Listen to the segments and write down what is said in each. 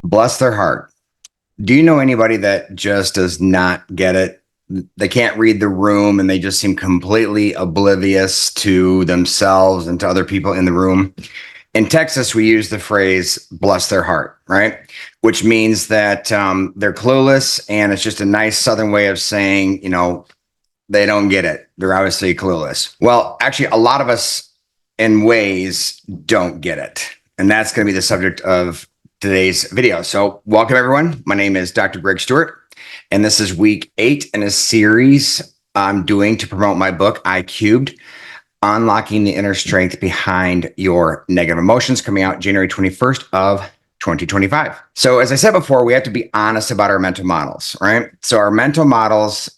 Bless their heart. Do you know anybody that just does not get it? They can't read the room and they just seem completely oblivious to themselves and to other people in the room. In Texas, we use the phrase bless their heart, right? Which means that they're clueless, and it's just a nice Southern way of saying, they don't get it. They're obviously clueless. Well, actually, a lot of us in ways don't get it. And that's going to be the subject of today's video. So welcome, everyone. My name is Dr. Greg Stewart, and this is week 8 in a series I'm doing to promote my book, iCubed, Unlocking the Inner Strength Behind Your Negative Emotions, coming out January 21st of 2025. So as I said before, we have to be honest about our mental models, right? So our mental models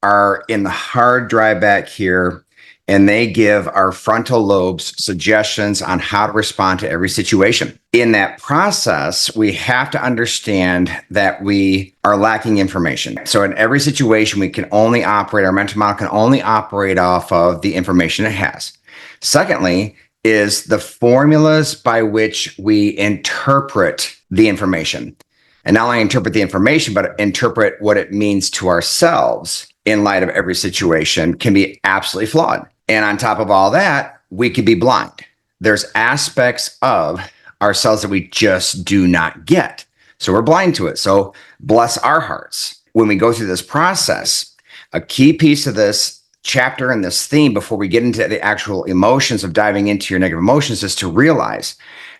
are in the hard drive back here, and they give our frontal lobes suggestions on how to respond to every situation. In that process, we have to understand that we are lacking information. So in every situation, our mental model can only operate off of the information it has. Secondly, is the formulas by which we interpret the information. And not only interpret the information, but interpret what it means to ourselves in light of every situation can be absolutely flawed. And on top of all that, we could be blind. There's aspects of ourselves that we just do not get. So we're blind to it. So bless our hearts. When we go through this process, a key piece of this chapter and this theme before we get into the actual emotions of diving into your negative emotions is to realize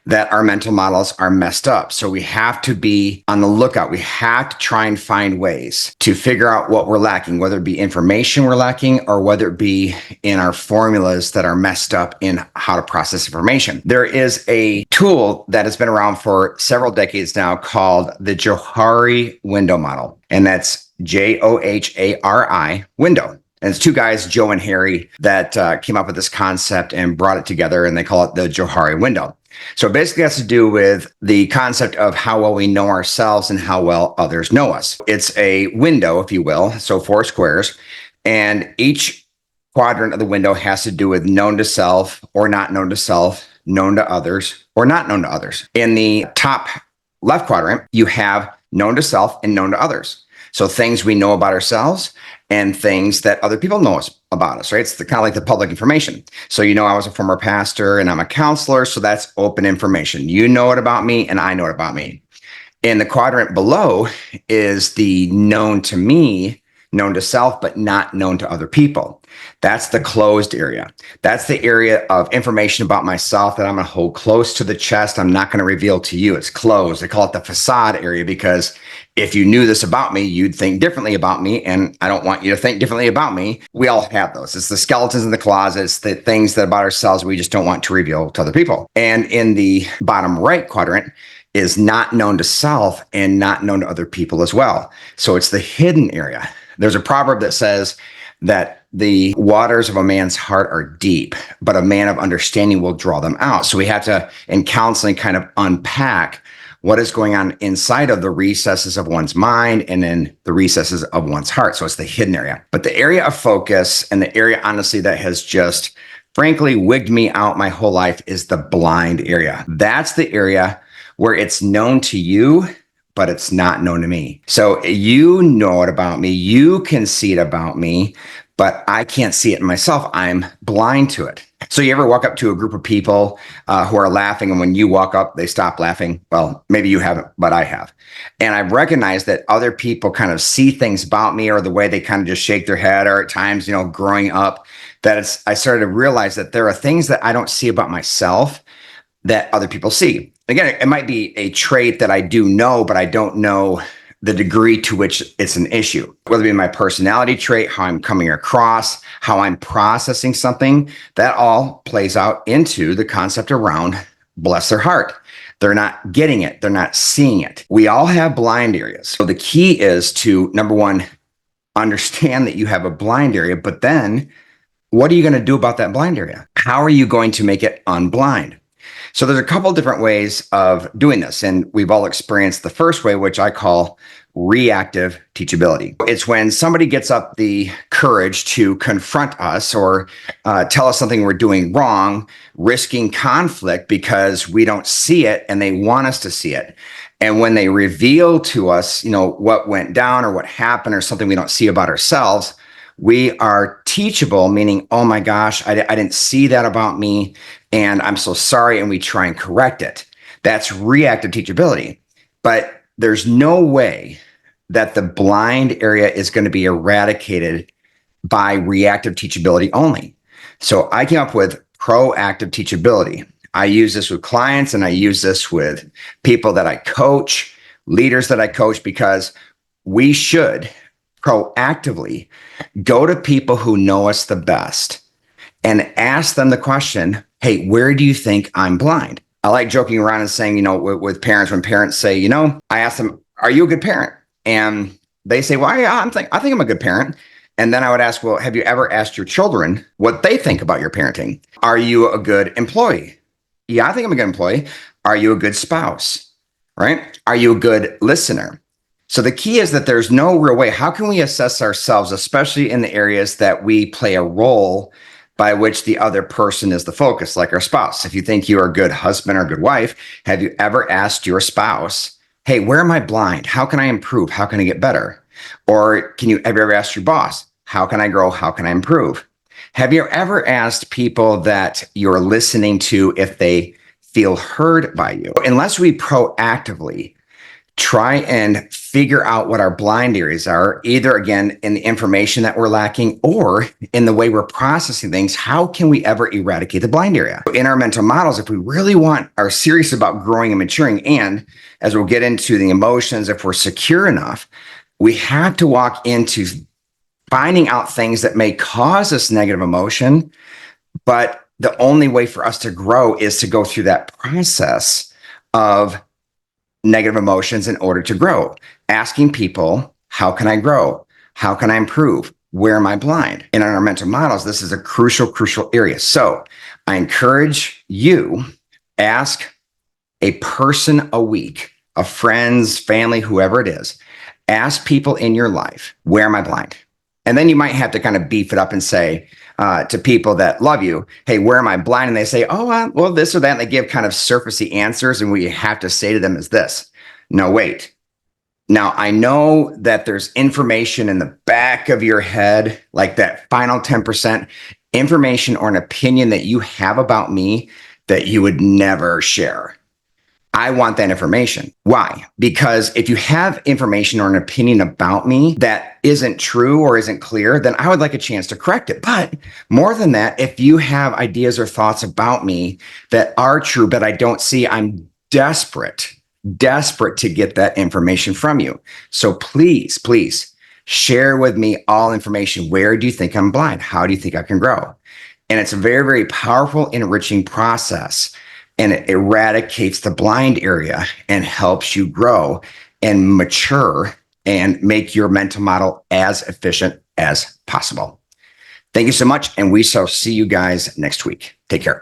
that our mental models are messed up. So we have to be on the lookout. We have to try and find ways to figure out what we're lacking, whether it be information we're lacking or whether it be in our formulas that are messed up in how to process information. There is a tool that has been around for several decades now called the Johari Window model, and that's Johari Window. And it's two guys, Joe and Harry, that came up with this concept and brought it together, and they call it the Johari Window. So it basically has to do with the concept of how well we know ourselves and how well others know us. It's a window, if you will, so 4 squares, and each quadrant of the window has to do with known to self or not known to self, known to others or not known to others. In the top left quadrant, you have known to self and known to others. So things we know about ourselves and things that other people know about us, right? It's kind of like the public information. So, I was a former pastor and I'm a counselor. So that's open information. You know it about me and I know it about me. In the quadrant below is the known to me, known to self, but not known to other people. That's the closed area. That's the area of information about myself that I'm going to hold close to the chest. I'm not going to reveal to you. It's closed. They call it the facade area because if you knew this about me, you'd think differently about me. And I don't want you to think differently about me. We all have those. It's the skeletons in the closets, the things that about ourselves we just don't want to reveal to other people. And in the bottom right quadrant is not known to self and not known to other people as well. So it's the hidden area. There's a proverb that says that the waters of a man's heart are deep, but a man of understanding will draw them out. So we have to, in counseling, kind of unpack what is going on inside of the recesses of one's mind and in the recesses of one's heart. So it's the hidden area. But the area of focus and the area, honestly, that has just frankly wigged me out my whole life is the blind area. That's the area where it's known to you, but it's not known to me. So you know it about me. You can see it about me, but I can't see it in myself. I'm blind to it. So you ever walk up to a group of people who are laughing, and when you walk up, they stop laughing? Well, maybe you haven't, but I have. And I've recognized that other people kind of see things about me or the way they kind of just shake their head, or at times, growing up, I started to realize that there are things that I don't see about myself that other people see. Again, it might be a trait that I do know, but I don't know the degree to which it's an issue, whether it be my personality trait, how I'm coming across, how I'm processing something. That all plays out into the concept around bless their heart. They're not getting it. They're not seeing it. We all have blind areas. So the key is to, number one, understand that you have a blind area, but then what are you going to do about that blind area? How are you going to make it unblind? So there's a couple different ways of doing this, and we've all experienced the first way, which I call reactive teachability. It's when somebody gets up the courage to confront us or tell us something we're doing wrong, risking conflict because we don't see it and they want us to see it. And when they reveal to us, what went down or what happened or something we don't see about ourselves, we are teachable, meaning, oh my gosh, I didn't see that about me, and I'm so sorry, and we try and correct it. That's reactive teachability. But there's no way that the blind area is going to be eradicated by reactive teachability only. So I came up with proactive teachability. I use this with clients, and I use this with people that I coach, leaders that I coach, because we should proactively go to people who know us the best and ask them the question, hey, where do you think I'm blind? I like joking around and saying, with parents, when parents say, I ask them, are you a good parent? And they say, well, yeah, I think I'm a good parent. And then I would ask, well, have you ever asked your children what they think about your parenting? Are you a good employee? Yeah, I think I'm a good employee. Are you a good spouse? Right? Are you a good listener? So the key is that there's no real way. How can we assess ourselves, especially in the areas that we play a role by which the other person is the focus, like our spouse? If you think you're a good husband or a good wife, have you ever asked your spouse, hey, where am I blind? How can I improve? How can I get better? Or have you ever asked your boss, how can I grow? How can I improve? Have you ever asked people that you're listening to if they feel heard by you? Unless we proactively try and figure out what our blind areas are, either again in the information that we're lacking or in the way we're processing things, how can we ever eradicate the blind area? In our mental models, if we really are serious about growing and maturing, and as we'll get into the emotions, if we're secure enough, we have to walk into finding out things that may cause us negative emotion. But the only way for us to grow is to go through that process of negative emotions in order to grow. Asking people, how can I grow? How can I improve? Where am I blind? And in our mental models, this is a crucial area. So I encourage you, ask a person a week, a friends, family, whoever it is, ask people in your life, where am I blind? And then you might have to kind of beef it up and say to people that love you, hey, where am I blind? And they say, oh, well, this or that. And they give kind of surfacey answers. And what you have to say to them is this. No, wait. Now, I know that there's information in the back of your head, like that final 10% information or an opinion that you have about me that you would never share. I want that information. Why? Because if you have information or an opinion about me that isn't true or isn't clear, then I would like a chance to correct it. But more than that, if you have ideas or thoughts about me that are true, but I don't see, I'm desperate to get that information from you. So please share with me all information. Where do you think I'm blind? How do you think I can grow? And it's a very, very powerful, enriching process. And it eradicates the blind area and helps you grow and mature and make your mental model as efficient as possible. Thank you so much. And we shall see you guys next week. Take care.